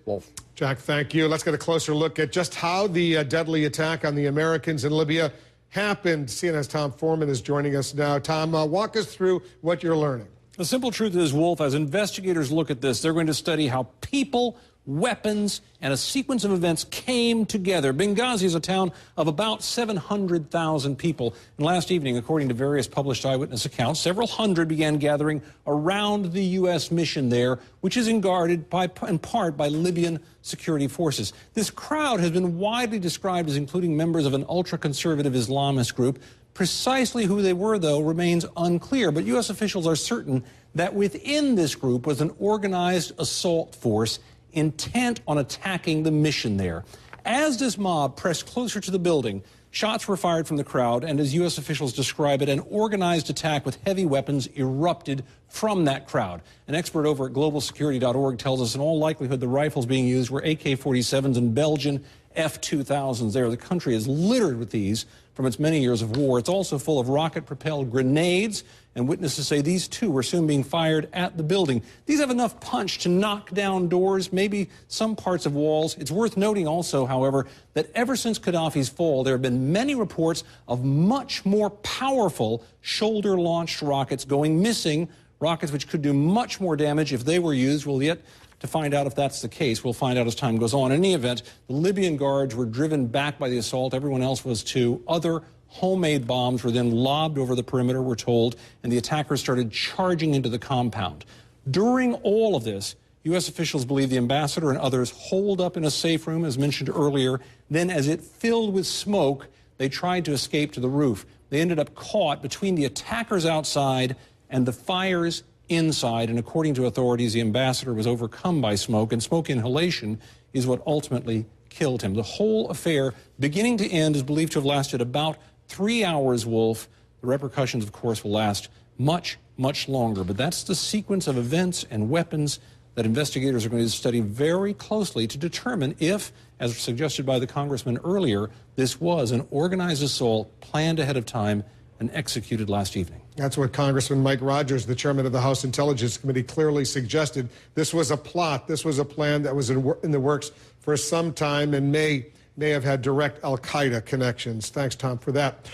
Wolf. Jack, thank you. Let's get a closer look at just how the deadly attack on the Americans in Libya happened. CNN's Tom Foreman is joining us now. Tom, walk us through what you're learning. The simple truth is, Wolf, as investigators look at this, they're going to study how people, weapons, and a sequence of events came together. Benghazi is a town of about 700,000 people. And last evening, according to various published eyewitness accounts, several hundred began gathering around the U.S. mission there, which is guarded in part by Libyan security forces. This crowd has been widely described as including members of an ultra-conservative Islamist group. Precisely who they were, though, remains unclear, but U.S. officials are certain that within this group was an organized assault force intent on attacking the mission there. As this mob pressed closer to the building, shots were fired from the crowd, and as U.S. officials describe it, an organized attack with heavy weapons erupted from that crowd. An expert over at globalsecurity.org tells us in all likelihood the rifles being used were AK-47s and Belgian F-2000s there. The country is littered with these from its many years of war. It's also full of rocket-propelled grenades, and witnesses say these too were soon being fired at the building. These have enough punch to knock down doors, maybe some parts of walls. It's worth noting also, however, that ever since Gaddafi's fall, there have been many reports of much more powerful shoulder-launched rockets going missing, rockets which could do much more damage if they were used. We'll yet to find out if that's the case. We'll find out as time goes on. In any event, the Libyan guards were driven back by the assault. Everyone else was too. Other homemade bombs were then lobbed over the perimeter, we're told, and the attackers started charging into the compound. During all of this, U.S. officials believe the ambassador and others holed up in a safe room, as mentioned earlier. Then, as it filled with smoke, they tried to escape to the roof. They ended up caught between the attackers outside and the fires inside, and according to authorities, the ambassador was overcome by smoke, and smoke inhalation is what ultimately killed him. The whole affair, beginning to end, is believed to have lasted about 3 hours, Wolf. The repercussions, of course, will last much, much longer, but that's the sequence of events and weapons that investigators are going to study very closely to determine if, as suggested by the congressman earlier, this was an organized assault planned ahead of time and executed last evening. That's what Congressman Mike Rogers, the chairman of the House Intelligence Committee, clearly suggested. This was a plot. This was a plan that was in the works for some time and may have had direct al-Qaeda connections. Thanks, Tom, for that.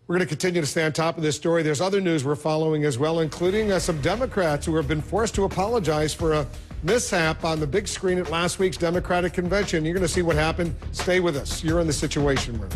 We're going to continue to stay on top of this story. There's other news we're following as well, including some Democrats who have been forced to apologize for a mishap on the big screen at last week's Democratic convention. You're going to see what happened. Stay with us. You're in the Situation Room.